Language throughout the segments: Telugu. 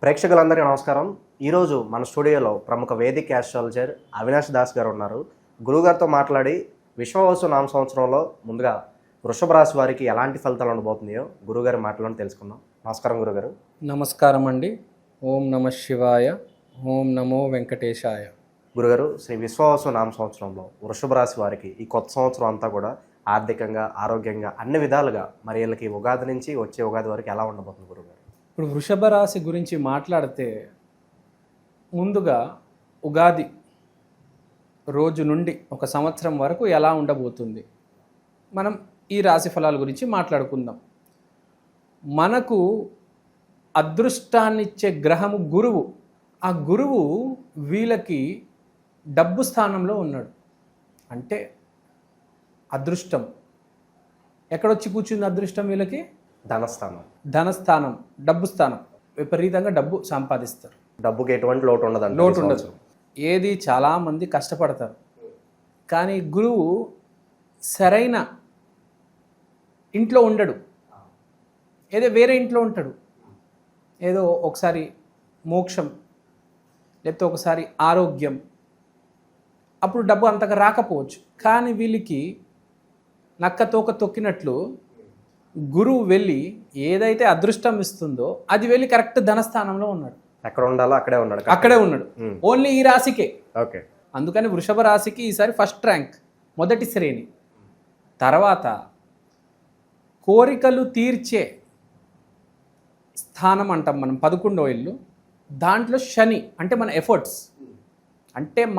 ప్రేక్షకులందరికీ నమస్కారం. ఈరోజు మన స్టూడియోలో ప్రముఖ వేదిక ఆస్ట్రాలజర్ అవినాష్ దాస్ గారు ఉన్నారు. గురువుగారితో మాట్లాడి విశ్వావసు నామ సంవత్సరంలో ముందుగా వృషభ రాశి వారికి ఎలాంటి ఫలితాలు ఉండబోతున్నాయో గురువుగారి మాటలను తెలుసుకుందాం. నమస్కారం గురుగారు. నమస్కారం అండి. ఓం నమ శివాయ, ఓం నమో వెంకటేశాయ. గురుగారు, శ్రీ విశ్వావసు నామ సంవత్సరంలో వృషభ రాశి వారికి ఈ కొత్త సంవత్సరం అంతా కూడా ఆర్థికంగా, ఆరోగ్యంగా అన్ని విధాలుగా మరి వీళ్ళకి ఉగాది నుంచి వచ్చే ఉగాది వరకు ఎలా ఉండబోతుంది గురుగారు? ఇప్పుడు వృషభ రాశి గురించి మాట్లాడితే ముందుగా ఉగాది రోజు నుండి ఒక సంవత్సరం వరకు ఎలా ఉండబోతుంది, మనం ఈ రాశి ఫలాల గురించి మాట్లాడుకుందాం. మనకు అదృష్టాన్నిచ్చే గ్రహము గురువు. ఆ గురువు వీళ్ళకి డబ్బు స్థానంలో ఉన్నాడు. అంటే అదృష్టం ఎక్కడొచ్చి కూర్చుంది? అదృష్టం వీళ్ళకి ధనస్థానం, డబ్బు స్థానం. విపరీతంగా డబ్బు సంపాదిస్తారు. డబ్బుకి ఎటువంటి లోటు ఉండదు. ఏది చాలామంది కష్టపడతారు, కానీ గురువు సరైన ఇంట్లో ఉండడు. ఏదో వేరే ఇంట్లో ఉంటాడు. ఏదో ఒకసారి మోక్షం, లేకపోతే ఒకసారి ఆరోగ్యం, అప్పుడు డబ్బు అంతగా రాకపోవచ్చు. కానీ వీళ్ళకి నక్క తోక తొక్కినట్లు గురువు వెళ్ళి ఏదైతే అదృష్టం ఇస్తుందో అది వెళ్ళి కరెక్ట్ ధనస్థానంలో ఉన్నాడు. ఎక్కడ ఉండాలో అక్కడే ఉన్నాడు. ఓన్లీ ఈ రాశికే. ఓకే. అందుకని వృషభ రాశికి ఈసారి ఫస్ట్ ర్యాంక్, మొదటి శ్రేణి. తర్వాత కోరికలు తీర్చే స్థానం అంటాం మనం, 11వ ఇల్లు. దాంట్లో శని అంటే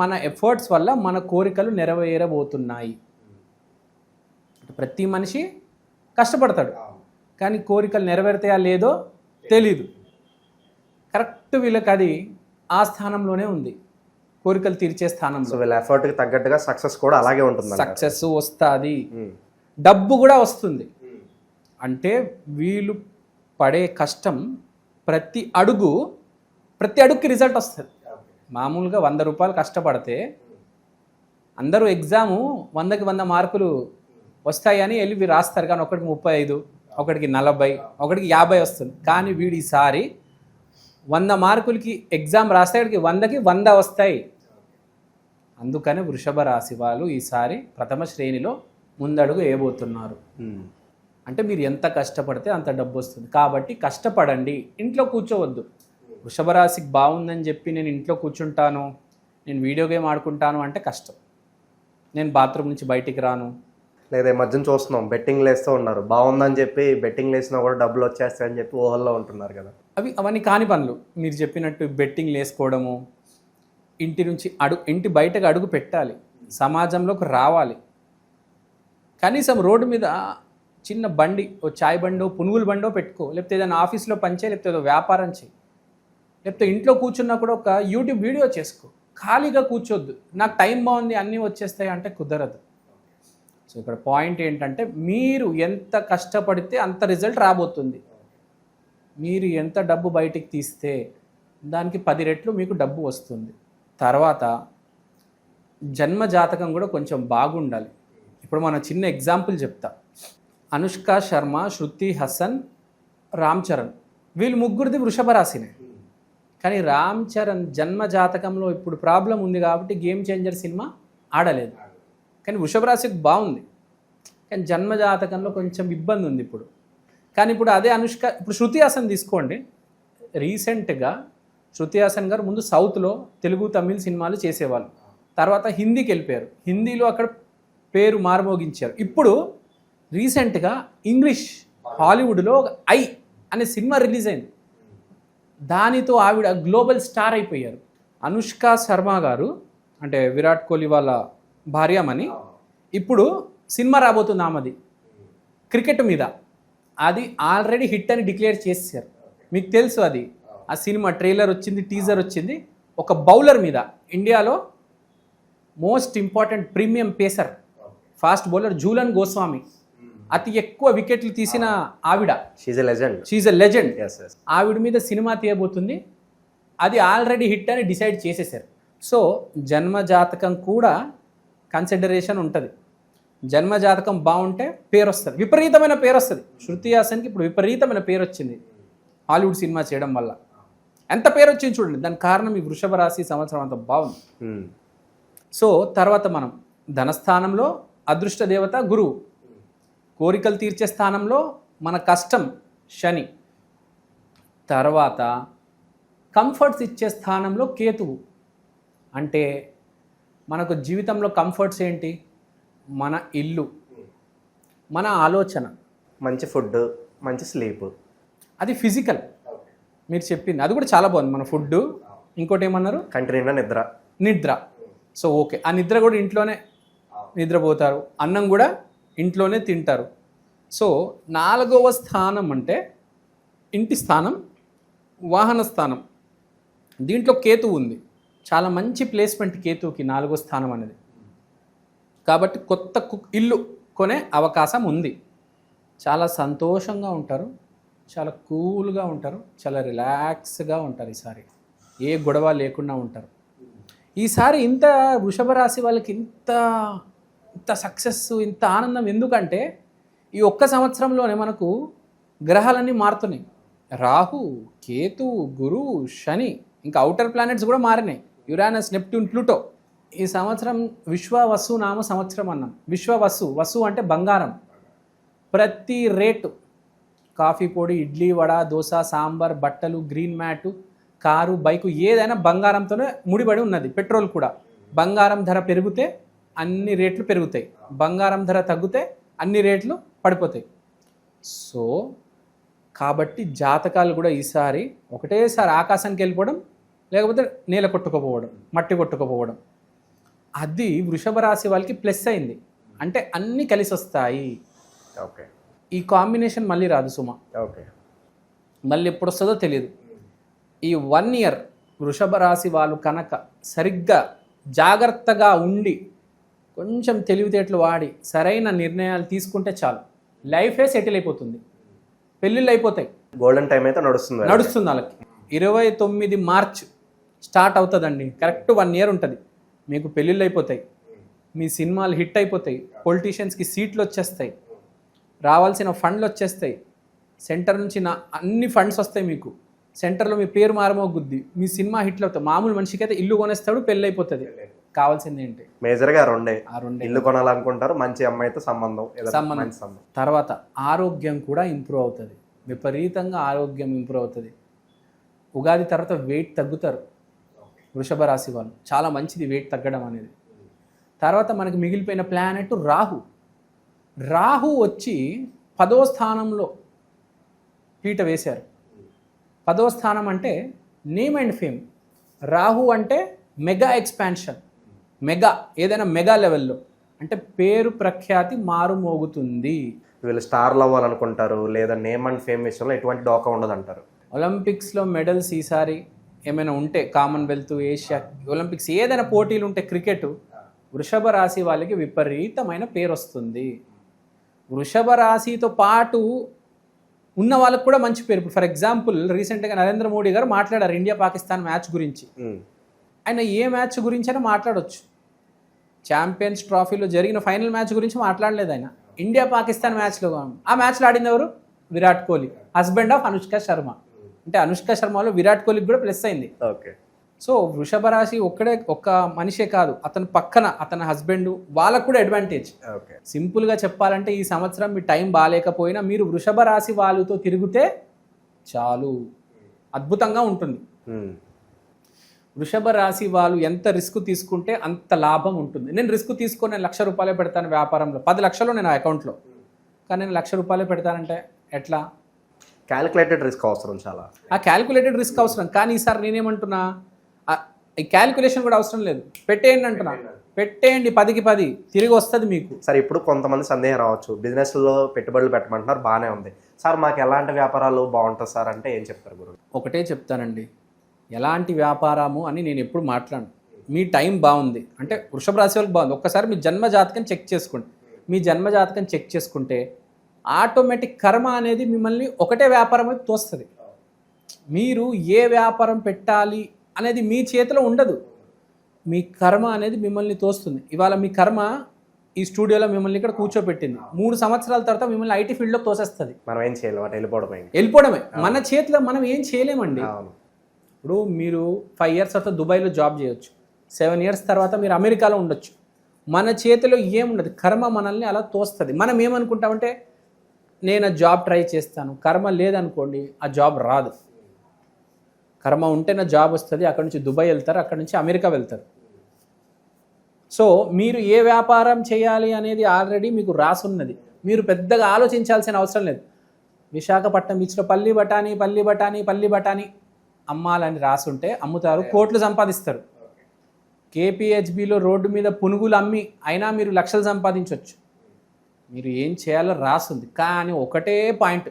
మన ఎఫర్ట్స్ వల్ల మన కోరికలు నెరవేరబోతున్నాయి. ప్రతి మనిషి కష్టపడతాడు, కానీ కోరికలు నెరవేరుతాయా లేదో తెలీదు. కరెక్ట్ వీళ్ళకి అది ఆ స్థానంలోనే ఉంది, కోరికలు తీర్చే స్థానంలో. వీళ్ళ ఎఫర్ట్కి తగ్గట్టుగా సక్సెస్ కూడా అలాగే ఉంటుంది. సక్సెస్ వస్తుంది, డబ్బు కూడా వస్తుంది. అంటే వీళ్ళు పడే కష్టం ప్రతి అడుగుకి రిజల్ట్ వస్తుంది. మామూలుగా 100 రూపాయలు కష్టపడితే అందరూ ఎగ్జాము 100కి 100 మార్కులు వస్తాయని వెళ్ళి రాస్తారు. కానీ ఒకటికి 35, ఒకటికి 40, ఒకటికి 50 వస్తుంది. కానీ వీడు ఈసారి 100 మార్కులకి ఎగ్జామ్ రాసేవాడికి 100కి 100 వస్తాయి. అందుకని వృషభ రాశి వాళ్ళు ఈసారి ప్రథమ శ్రేణిలో ముందడుగు వేయబోతున్నారు. అంటే మీరు ఎంత కష్టపడితే అంత డబ్బు వస్తుంది. కాబట్టి కష్టపడండి, ఇంట్లో కూర్చోవద్దు. వృషభ రాశికి బాగుందని చెప్పి నేను ఇంట్లో కూర్చుంటాను, నేను వీడియో గేమ్ ఆడుకుంటాను అంటే కష్టం. నేను బాత్రూమ్ నుంచి బయటికి రాను. లేదా మధ్యన చూస్తున్నాం బెట్టింగ్ వేస్తూ ఉన్నారు. బాగుందని చెప్పి బెట్టింగ్ వేసినా కూడా డబ్బులు వచ్చేస్తాయని చెప్పి ఊహల్లో ఉంటున్నారు కదా. అవన్నీ కాని పనులు. మీరు చెప్పినట్టు బెట్టింగ్ వేసుకోవడము, ఇంటి బయటకు అడుగు పెట్టాలి, సమాజంలోకి రావాలి. కనీసం రోడ్డు మీద చిన్న బండి, ఓ చాయ్ బండో పునుగుల బండో పెట్టుకో, లేకపోతే ఏదైనా ఆఫీస్లో పనిచేయి, లేకపోతే ఏదో వ్యాపారం చేయి, లేకపోతే ఇంట్లో కూర్చున్నా కూడా ఒక యూట్యూబ్ వీడియో చేసుకో. ఖాళీగా కూర్చోద్దు, నాకు టైం బాగుంది అన్నీ వచ్చేస్తాయి అంటే కుదరదు. సో ఇక్కడ పాయింట్ ఏంటంటే మీరు ఎంత కష్టపడితే అంత రిజల్ట్ రాబోతుంది. మీరు ఎంత డబ్బు బయటికి తీస్తే దానికి 10 రెట్లు మీకు డబ్బు వస్తుంది. తర్వాత జన్మ జాతకం కూడా కొంచెం బాగుండాలి. ఇప్పుడు మన చిన్న ఎగ్జాంపుల్ చెప్తా. అనుష్క శర్మ, శృతి హాసన్, రామ్ చరణ్, వీళ్ళు ముగ్గురిది వృషభ రాశినే. కానీ రామ్ చరణ్ జన్మ జాతకంలో ఇప్పుడు ప్రాబ్లం ఉంది కాబట్టి గేమ్ చేంజర్ సినిమా ఆడలేదు. కానీ వృషభ రాశికి బాగుంది, కానీ జన్మ జాతకంలో కొంచెం ఇబ్బంది ఉంది ఇప్పుడు. కానీ ఇప్పుడు అదే అనుష్క, ఇప్పుడు శృతి హాసన్ తీసుకోండి. రీసెంట్గా శృతి హాసన్ గారు ముందు సౌత్లో తెలుగు, తమిళ్ సినిమాలు చేసేవాళ్ళు. తర్వాత హిందీకి వెళ్ళిపోయారు. హిందీలో అక్కడ పేరు మారుమోగించారు. ఇప్పుడు రీసెంట్గా ఇంగ్లీష్ హాలీవుడ్లో ఐ అనే సినిమా రిలీజ్ అయింది. దానితో ఆవిడ గ్లోబల్ స్టార్ అయిపోయారు. అనుష్క శర్మ గారు అంటే విరాట్ కోహ్లీ వాళ్ళ భార్యమని ఇప్పుడు సినిమా రాబోతుంది ఆమెది, క్రికెట్ మీద. అది ఆల్రెడీ హిట్ అని డిక్లేర్ చేశారు. మీకు తెలుసు అది. ఆ సినిమా ట్రైలర్ వచ్చింది, టీజర్ వచ్చింది. ఒక బౌలర్ మీద, ఇండియాలో most important premium pacer, fast bowler Jhulan Goswami, అతి ఎక్కువ వికెట్లు తీసిన ఆవిడ. She's a legend. ఆవిడ మీద సినిమా తీయబోతుంది. అది ఆల్రెడీ హిట్ అని డిసైడ్ చేసేసారు. సో జన్మ జాతకం కూడా కన్సిడరేషన్ ఉంటుంది. జన్మ జాతకం బాగుంటే పేరు వస్తుంది, విపరీతమైన పేరు వస్తుంది. శృతి హాసన్కి ఇప్పుడు విపరీతమైన పేరు వచ్చింది హాలీవుడ్ సినిమా చేయడం వల్ల. ఎంత పేరు వచ్చింది చూడండి, దానికి కారణం ఈ వృషభ రాశి సంవత్సరం అంత బాగుంది. ఉమ్. సో తర్వాత మనం ధనస్థానంలో అదృష్ట దేవత గురువు, కోరికలు తీర్చే స్థానంలో మన కష్టం శని, తర్వాత కంఫర్ట్స్ ఇచ్చే స్థానంలో కేతువు. అంటే మనకు జీవితంలో కంఫర్ట్స్ ఏంటి? మన ఇల్లు, మన ఆలోచన, మంచి ఫుడ్, మంచి స్లీప్. అది ఫిజికల్. మీరు చెప్పింది అది కూడా చాలా బాగుంది. మన ఫుడ్, ఇంకోటి ఏమన్నారు? కంటి నిండా నిద్ర. నిద్ర. సో ఓకే, ఆ నిద్ర కూడా ఇంట్లోనే నిద్రపోతారు, అన్నం కూడా ఇంట్లోనే తింటారు. సో 4వ స్థానం అంటే ఇంటి స్థానం, వాహన స్థానం. దీంట్లో కేతు ఉంది. చాలా మంచి ప్లేస్మెంట్ కేతువుకి 4వ స్థానం అనేది. కాబట్టి కొత్త ఇల్లు కొనే అవకాశం ఉంది. చాలా సంతోషంగా ఉంటారు, చాలా కూల్గా ఉంటారు, చాలా రిలాక్స్గా ఉంటారు. ఈసారి ఏ గొడవ లేకుండా ఉంటారు. ఈసారి ఇంత వృషభ రాశి వాళ్ళకి ఇంత సక్సెస్, ఇంత ఆనందం ఎందుకంటే ఈ ఒక్క సంవత్సరంలోనే మనకు గ్రహాలన్నీ మారుతున్నాయి. రాహు, కేతు, గురువు, శని, ఇంకా అవుటర్ ప్లానెట్స్ కూడా మారినాయి. Uranus, Neptune, Pluto. ఈ సంవత్సరం విశ్వవసు నామ సంవత్సరం అన్నాం. వసు అంటే బంగారం. ప్రతి రేటు, కాఫీ పొడి, ఇడ్లీ, వడ, దోశ, సాంబార్, బట్టలు, గ్రీన్ మ్యాటు, కారు, బైకు, ఏదైనా బంగారంతోనే ముడిపడి ఉన్నది. పెట్రోల్ కూడా బంగారం ధర పెరిగితే అన్ని రేట్లు పెరుగుతాయి, బంగారం ధర తగ్గితే అన్ని రేట్లు పడిపోతాయి. సో కాబట్టి జాతకాలు కూడా ఈసారి ఒకటేసారి ఆకాశానికి వెళ్ళిపోవడం, లేకపోతే నేల కొట్టుకుపోవడం, మట్టి కొట్టుకుపోవడం, అది వృషభ రాశి వాళ్ళకి ప్లస్ అయింది. అంటే అన్నీ కలిసి వస్తాయి. ఓకే. ఈ కాంబినేషన్ మళ్ళీ రాదు సుమ. ఓకే. మళ్ళీ ఎప్పుడు వస్తుందో తెలియదు. ఈ 1 ఇయర్ వృషభ రాశి వాళ్ళు కనుక సరిగ్గా జాగ్రత్తగా ఉండి కొంచెం తెలివితేటలు వాడి సరైన నిర్ణయాలు తీసుకుంటే చాలు, లైఫే సెటిల్ అయిపోతుంది. పెళ్ళిళ్ళు అయిపోతాయి. గోల్డెన్ టైం అయితే నడుస్తుంది వాళ్ళకి. 29 మార్చ్ స్టార్ట్ అవుతుందండి. కరెక్ట్ 1 ఇయర్ ఉంటుంది. మీకు పెళ్ళిళ్ళు అయిపోతాయి, మీ సినిమాలు హిట్ అయిపోతాయి, పొలిటీషియన్స్కి సీట్లు వచ్చేస్తాయి, రావాల్సిన ఫండ్లు వచ్చేస్తాయి, సెంటర్ నుంచి అన్ని ఫండ్స్ వస్తాయి. మీకు సెంటర్లో మీ పేరు మారమోగుద్ది, మీ సినిమా హిట్లు అవుతాయి. మామూలు మనిషికి అయితే ఇల్లు కొనేస్తాడు, పెళ్ళి అయిపోతుంది. కావాల్సింది ఏంటి? మేజర్గా రెండే. ఆ రెండే. ఇల్లు కొనాలనుకుంటారు, మంచి అమ్మాయితో సంబంధం. తర్వాత ఆరోగ్యం కూడా ఇంప్రూవ్ అవుతుంది. విపరీతంగా ఆరోగ్యం ఇంప్రూవ్ అవుతుంది. ఉగాది తర్వాత వెయిట్ తగ్గుతారు వృషభ రాశి వాళ్ళు. చాలా మంచిది వెయిట్ తగ్గడం అనేది. తర్వాత మనకి మిగిలిపోయిన ప్లానెట్ రాహు వచ్చి 10వ స్థానంలో పీట వేశారు. 10వ స్థానం అంటే నేమ్ అండ్ ఫేమ్. రాహు అంటే మెగా ఎక్స్పాన్షన్, మెగా, ఏదైనా మెగా లెవెల్లో అంటే పేరు ప్రఖ్యాతి మారుమోగుతుంది. వీళ్ళు స్టార్లు అవ్వాలనుకుంటారు, లేదా నేమ్ అండ్ ఫేమ్ విషయంలో ఎటువంటి డోకా ఉండదు అంటారు. ఒలింపిక్స్లో మెడల్స్ ఈసారి ఏమైనా ఉంటే, కామన్వెల్త్, ఏషియా, ఒలింపిక్స్ ఏదైనా పోటీలు ఉంటే, క్రికెట్, వృషభ రాశి వాళ్ళకి విపరీతమైన పేరు వస్తుంది. వృషభ రాశితో పాటు ఉన్న వాళ్ళకు కూడా మంచి పేరు. ఫర్ ఎగ్జాంపుల్ రీసెంట్గా నరేంద్ర మోడీ గారు మాట్లాడారు ఇండియా పాకిస్తాన్ మ్యాచ్ గురించి. ఆయన ఏ మ్యాచ్ గురించి అయినా మాట్లాడవచ్చు. ఛాంపియన్స్ ట్రోఫీలో జరిగిన ఫైనల్ మ్యాచ్ గురించి మాట్లాడలేదు ఆయన. ఇండియా పాకిస్తాన్ మ్యాచ్లో, ఆ మ్యాచ్లో ఆడింది ఎవరు? Virat Kohli, husband of Anushka Sharma. అంటే అనుష్క శర్మలో విరాట్ కోహ్లీకి కూడా ప్లస్ అయింది. ఓకే. సో వృషభ రాశి ఒక్క మనిషే కాదు, అతని పక్కన అతని హస్బెండ్, వాళ్ళకు కూడా అడ్వాంటేజ్. సింపుల్గా చెప్పాలంటే ఈ సంవత్సరం మీ టైం బాగాలేకపోయినా మీరు వృషభ రాశి వాళ్ళతో తిరిగితే చాలు, అద్భుతంగా ఉంటుంది. వృషభ రాశి వాళ్ళు ఎంత రిస్క్ తీసుకుంటే అంత లాభం ఉంటుంది. నేను రిస్క్ తీసుకొని నేను ₹1,00,000 పెడతాను వ్యాపారంలో, 10 లక్షలు నేను అకౌంట్లో, కానీ నేను ₹1,00,000 పెడతానంటే ఎట్లా? క్యాలిక్యులేటెడ్ రిస్క్ అవసరం చాలా. ఆ క్యాలిక్యులేటెడ్ రిస్క్ అవసరం. కానీ ఈసారి నేనేమంటున్నా, ఈ క్యాలిక్యులేషన్ కూడా అవసరం లేదు, పెట్టేయండి అంటున్నా. పెట్టేయండి, 10కి 10 తిరిగి వస్తుంది మీకు. సార్ ఇప్పుడు కొంతమంది సందేహం రావచ్చు, బిజినెస్లో పెట్టుబడులు పెట్టమంటున్నారు, బాగానే ఉంది సార్, మాకు ఎలాంటి వ్యాపారాలు బాగుంటుంది సార్ అంటే ఏం చెప్తారు గురువు? ఒకటే చెప్తానండి, ఎలాంటి వ్యాపారము అని నేను ఎప్పుడు మాట్లాడను. మీ టైం బాగుంది అంటే వృషభ రాశి వాళ్ళకి బాగుంది, ఒక్కసారి మీ జన్మ జాతకం చెక్ చేసుకోండి. మీ జన్మ జాతకం చెక్ చేసుకుంటే ఆటోమేటిక్ కర్మ అనేది మిమ్మల్ని ఒకటే వ్యాపారం వైపు తోస్తుంది. మీరు ఏ వ్యాపారం పెట్టాలి అనేది మీ చేతిలో ఉండదు, మీ కర్మ అనేది మిమ్మల్ని తోస్తుంది. ఇవాళ మీ కర్మ ఈ స్టూడియోలో మిమ్మల్ని ఇక్కడ కూర్చోబెట్టింది, 3 సంవత్సరాల తర్వాత మిమ్మల్ని ఐటీ ఫీల్డ్లో తోసేస్తుంది. మనం ఏం చేయలేము, వెళ్ళిపోవడమే. మన చేతిలో మనం ఏం చేయలేమండి. ఇప్పుడు మీరు 5 ఇయర్స్ తర్వాత దుబాయ్లో జాబ్ చేయొచ్చు, 7 ఇయర్స్ తర్వాత మీరు అమెరికాలో ఉండొచ్చు. మన చేతిలో ఏముండదు, కర్మ మనల్ని అలా తోస్తుంది. మనం ఏమనుకుంటామంటే నేను ఆ జాబ్ ట్రై చేస్తాను, కర్మ లేదనుకోండి ఆ జాబ్ రాదు. కర్మ ఉంటేనే జాబ్ వస్తుంది, అక్కడ నుంచి దుబాయ్ వెళ్తారు, అక్కడ నుంచి అమెరికా వెళ్తారు. సో మీరు ఏ వ్యాపారం చేయాలి అనేది ఆల్రెడీ మీకు రాసున్నది, మీరు పెద్దగా ఆలోచించాల్సిన అవసరం లేదు. విశాఖపట్నం బీచ్లో పల్లి బఠానీ అమ్మాలని రాసుంటే అమ్ముతారు, కోట్లు సంపాదిస్తారు. కేపీహెచ్బిలో రోడ్డు మీద పునుగులు అమ్మి అయినా మీరు లక్షలు సంపాదించవచ్చు. మీరు ఏం చేయాలో రాసుంది. కానీ ఒకటే పాయింట్,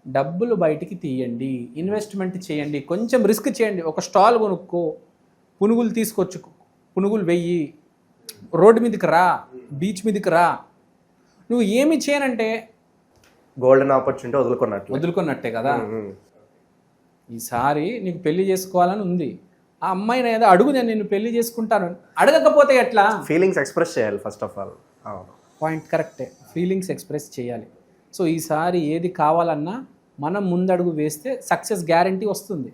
డబ్బులు బయటికి తీయండి, ఇన్వెస్ట్మెంట్ చేయండి, కొంచెం రిస్క్ చేయండి. ఒక స్టాల్ కొనుక్కో, పునుగులు తీసుకొచ్చు, పునుగులు వెయ్యి, రోడ్డు మీదకి రా, బీచ్ మీదకి రా. నువ్వు ఏమి చేయనంటే గోల్డెన్ ఆపర్చునిటీ వదులుకున్నట్టే కదా. ఈసారి నీకు పెళ్లి చేసుకోవాలని ఉంది, ఆ అమ్మాయిని ఏదో అడుగు, నేను నిన్ను పెళ్లి చేసుకుంటాను. అడగకపోతే ఎట్లా? ఫీలింగ్స్ ఎక్స్ప్రెస్ చేయాలి ఫస్ట్ ఆఫ్ ఆల్. పాయింట్ కరెక్టే, ఫీలింగ్స్ ఎక్స్ప్రెస్ చేయాలి. సో ఈసారి ఏది కావాలన్నా మనం ముందడుగు వేస్తే సక్సెస్ గ్యారంటీ వస్తుంది.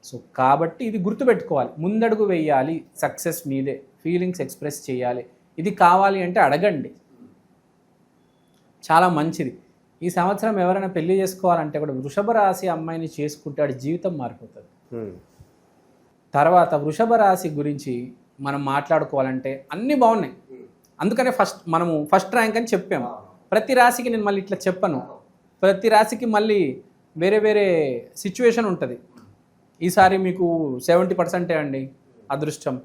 సో కాబట్టి ఇది గుర్తుపెట్టుకోవాలి, ముందడుగు వేయాలి, సక్సెస్ మీదే. ఫీలింగ్స్ ఎక్స్ప్రెస్ చేయాలి, ఇది కావాలి అంటే అడగండి, చాలా మంచిది. ఈ సంవత్సరం ఎవరైనా పెళ్లి చేసుకోవాలంటే కూడా వృషభ రాశి అమ్మాయిని చేసుకుంటే వాడి జీవితం మారిపోతుంది. తర్వాత వృషభ రాశి గురించి మనం మాట్లాడుకోవాలంటే అన్నీ బాగున్నాయి, అందుకనే మనము ఫస్ట్ ర్యాంక్ అని చెప్పాము. ప్రతి రాశికి నేను మళ్ళీ ఇట్లా చెప్పను, ప్రతి రాశికి మళ్ళీ వేరే వేరే సిచ్యువేషన్ ఉంటుంది. ఈసారి మీకు 70% అండి అదృష్టం,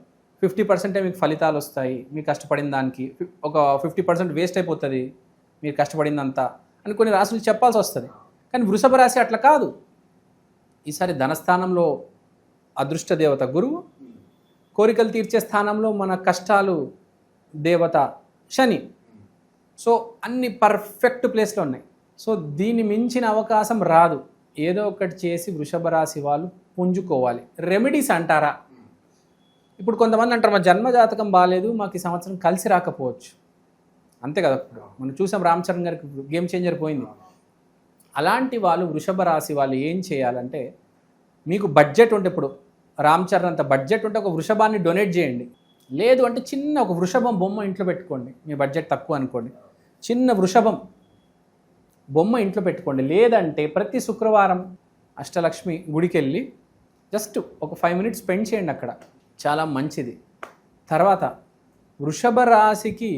50% మీకు ఫలితాలు వస్తాయి, మీకు కష్టపడిన దానికి. ఒక 50% వేస్ట్ అయిపోతుంది మీరు కష్టపడిందంతా అని కొన్ని రాశులు చెప్పాల్సి వస్తుంది. కానీ వృషభ రాశి అట్లా కాదు. ఈసారి ధనస్థానంలో అదృష్ట దేవత గురువు, కోరికలు తీర్చే స్థానంలో మన కష్టాలు దేవత శని. సో అన్ని పర్ఫెక్ట్ ప్లేస్లో ఉన్నాయి. సో దీన్ని మించిన అవకాశం రాదు. ఏదో ఒకటి చేసి వృషభ రాశి వాళ్ళు పుంజుకోవాలి. రెమెడీస్ అంటారా, ఇప్పుడు కొంతమంది అంటారు మా జన్మజాతకం బాగాలేదు, మాకు ఈ సంవత్సరం కలిసి రాకపోవచ్చు. అంతే కదా, మనం చూసాం రామ్ చరణ్ గారికి గేమ్ చేంజర్ పోయింది. అలాంటి వాళ్ళు వృషభ రాశి వాళ్ళు ఏం చేయాలంటే, మీకు బడ్జెట్ ఉంటే, ఇప్పుడు రామ్ చరణ్ అంత బడ్జెట్ ఉంటే ఒక వృషభాన్ని డొనేట్ చేయండి. లేదు అంటే చిన్న ఒక వృషభం బొమ్మ ఇంట్లో పెట్టుకోండి. మీ బడ్జెట్ తక్కువ అనుకోండి, చిన్న వృషభం బొమ్మ ఇంట్లో పెట్టుకోండి. లేదంటే ప్రతి శుక్రవారం అష్టలక్ష్మి గుడికి వెళ్ళి జస్ట్ ఒక 5 minutes స్పెండ్ చేయండి అక్కడ, చాలా మంచిది. తర్వాత వృషభ రాశికి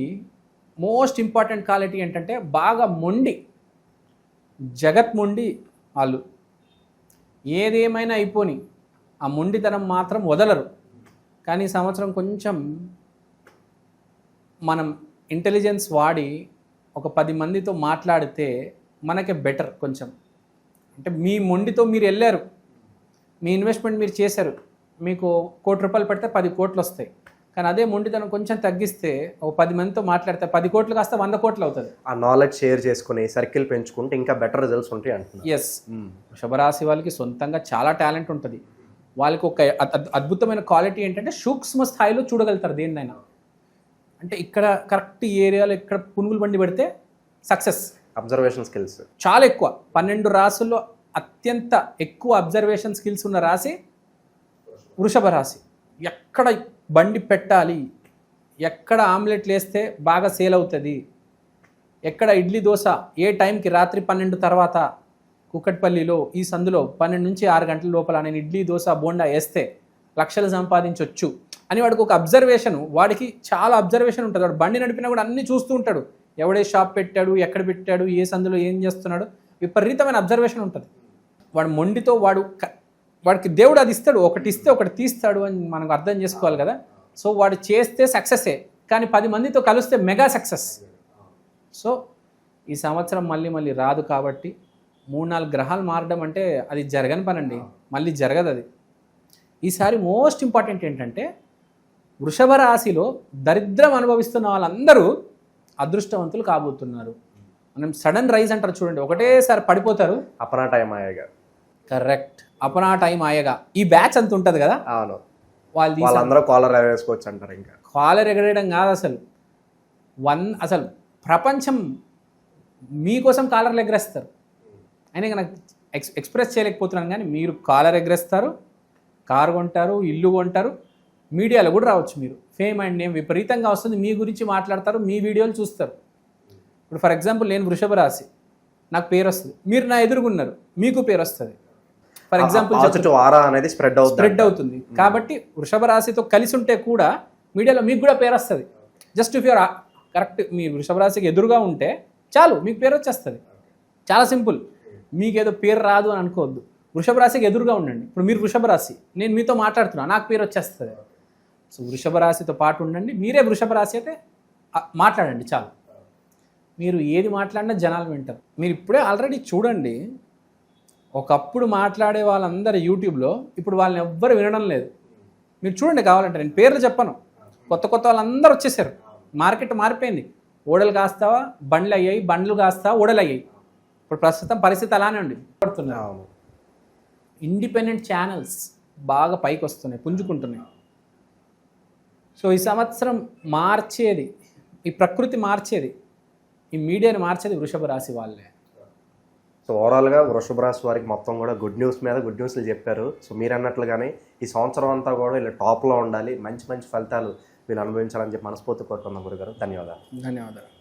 మోస్ట్ ఇంపార్టెంట్ క్వాలిటీ ఏంటంటే బాగా మొండి, జగత్ మొండి వాళ్ళు. ఏదేమైనా అయిపోని ఆ మొండితనం మాత్రం వదలరు. కానీ ఈ సంవత్సరం కొంచెం మనం ఇంటెలిజెన్స్ వాడి ఒక 10 మందితో మాట్లాడితే మనకే బెటర్ కొంచెం. అంటే మీ మొండితో మీరు వెళ్ళారు, మీ ఇన్వెస్ట్మెంట్ మీరు చేశారు, మీకు ₹1 కోటి పెడితే 10 కోట్లు వస్తాయి. కానీ అదే మొండితనం కొంచెం తగ్గిస్తే ఒక 10 మందితో మాట్లాడితే 10 కోట్లు కాస్త 100 కోట్లు అవుతుంది. ఆ నాలెడ్జ్ షేర్ చేసుకుని సర్కిల్ పెంచుకుంటే ఇంకా బెటర్ రిజల్ట్స్ ఉంటాయి అంటున్నారు. ఎస్, వృషభరాశి వాళ్ళకి సొంతంగా చాలా టాలెంట్ ఉంటుంది. వాళ్ళకి ఒక అద్భుతమైన క్వాలిటీ ఏంటంటే సూక్ష్మ స్థాయిలో చూడగలుగుతారు దేన్నైనా. అంటే ఇక్కడ కరెక్ట్ ఏరియాలో ఇక్కడ పునుగులు బండి పెడితే సక్సెస్. అబ్జర్వేషన్ స్కిల్స్ చాలా ఎక్కువ. 12 రాశుల్లో అత్యంత ఎక్కువ అబ్జర్వేషన్ స్కిల్స్ ఉన్న రాశి వృషభ రాశి. ఎక్కడ బండి పెట్టాలి, ఎక్కడ ఆమ్లెట్లు వేస్తే బాగా సేల్ అవుతుంది, ఎక్కడ ఇడ్లీ దోశ ఏ టైంకి, రాత్రి 12 తర్వాత కుక్కట్పల్లిలో ఈ సందులో 12 నుంచి 6 గంటల లోపల నేను ఇడ్లీ దోశ బోండా వేస్తే లక్షలు సంపాదించవచ్చు అని వాడికి ఒక అబ్జర్వేషన్. వాడికి చాలా అబ్జర్వేషన్ ఉంటుంది. వాడు బండి నడిపినా కూడా అన్నీ చూస్తూ ఉంటాడు. ఎవడే షాప్ పెట్టాడు, ఎక్కడ పెట్టాడు, ఏ సందులో ఏం చేస్తున్నాడు, విపరీతమైన అబ్జర్వేషన్ ఉంటుంది. వాడు మొండితో వాడికి దేవుడు అది ఇస్తాడు, ఒకటి ఇస్తే ఒకటి తీస్తాడు అని మనకు అర్థం చేసుకోవాలి కదా. సో వాడు చేస్తే సక్సెసే, కానీ 10 మందితో కలిస్తే మెగా సక్సెస్. సో ఈ సంవత్సరం మళ్ళీ రాదు కాబట్టి 3-4 గ్రహాలు మారడం అంటే అది జరగని పనండి, మళ్ళీ జరగదు అది. ఈసారి మోస్ట్ ఇంపార్టెంట్ ఏంటంటే వృషభ రాశిలో దరిద్రం అనుభవిస్తున్న వాళ్ళందరూ అదృష్టవంతులు కాబోతున్నారు. మనం సడన్ రైజ్ అంటారు చూడండి, ఒకటేసారి పడిపోతారు. అపనా టైం ఆయేగా. కరెక్ట్, అపనా టైం ఆయేగా. ఈ బ్యాచ్ అంత ఉంటుంది కదా, అవును, వాళ్ళందరూ కాలర్ వేసుకోవచ్చు అంటారు. ఇంకా కాలర్ ఎగరేయడం కాదు అసలు, అసలు ప్రపంచం మీకోసం కాలర్లు ఎగరేస్తారు. అయినా నాకు ఎక్స్ప్రెస్ చేయలేకపోతున్నాను, కానీ మీరు కాలర్ ఎగరేస్తారు, కారు కొంటారు, ఇల్లు కొంటారు, మీడియాలో కూడా రావచ్చు మీరు. ఫేమ్ అండ్ నేమ్ విపరీతంగా వస్తుంది, మీ గురించి మాట్లాడతారు, మీ వీడియోలు చూస్తారు. ఇప్పుడు ఫర్ ఎగ్జాంపుల్ నేను వృషభ రాశి, నాకు పేరు వస్తుంది, మీరు నా ఎదురుగున్నారు, మీకు పేరు వస్తుంది. ఫర్ ఎగ్జాంపుల్ పాజిటివ్ ఆరా అనేది స్ప్రెడ్ అవుతుంది. కాబట్టి వృషభ రాశితో కలిసి ఉంటే కూడా మీడియాలో మీకు కూడా పేరు వస్తుంది. జస్ట్ ఇఫ్ యూఆర్ కరెక్ట్, మీరు వృషభ రాశికి ఎదురుగా ఉంటే చాలు, మీకు పేరు వచ్చేస్తుంది. చాలా సింపుల్. మీకేదో పేరు రాదు అని అనుకోవద్దు, వృషభ రాశికి ఎదురుగా ఉండండి. ఇప్పుడు మీరు వృషభ రాశి, నేను మీతో మాట్లాడుతున్నా, నాకు పేరు వచ్చేస్తుంది. సో వృషభ రాశితో పాటు ఉండండి. మీరే వృషభ రాశి అయితే మాట్లాడండి చాలు. మీరు ఏది మాట్లాడినా జనాలు వింటారు. మీరు ఇప్పుడే ఆల్రెడీ చూడండి, ఒకప్పుడు మాట్లాడే వాళ్ళందరూ యూట్యూబ్లో ఇప్పుడు వాళ్ళని ఎవ్వరు వినడం లేదు. మీరు చూడండి, కావాలంటే నేను పేర్లు చెప్పను, కొత్త కొత్త వాళ్ళందరూ వచ్చేసారు. మార్కెట్ మారిపోయింది. ఓడలు కాస్తావా బండ్లు అయ్యాయి, బండ్లు కాస్తావా ఓడలు అయ్యాయి. ఇప్పుడు ప్రస్తుతం పరిస్థితి అలానే ఉంది. పడుతున్నారు ఇండిపెండెంట్ ఛానల్స్ బాగా పైకి వస్తున్నాయి, పుంజుకుంటున్నాయి. సో ఈ సంవత్సరం మార్చేది, ఈ ప్రకృతి మార్చేది, ఈ మీడియాని మార్చేది వృషభ రాశి వాళ్ళే. సో ఓవరాల్గా వృషభ రాశి వారికి మొత్తం కూడా గుడ్ న్యూస్ మీద గుడ్ న్యూస్లు చెప్పారు. సో మీరు అన్నట్లుగానే ఈ సంవత్సరం అంతా కూడా ఇలా టాప్లో ఉండాలి, మంచి మంచి ఫలితాలు వీళ్ళు అనుభవించాలని చెప్పి మనస్ఫూర్తి కోరుకుందాం గురుగారు. ధన్యవాదాలు.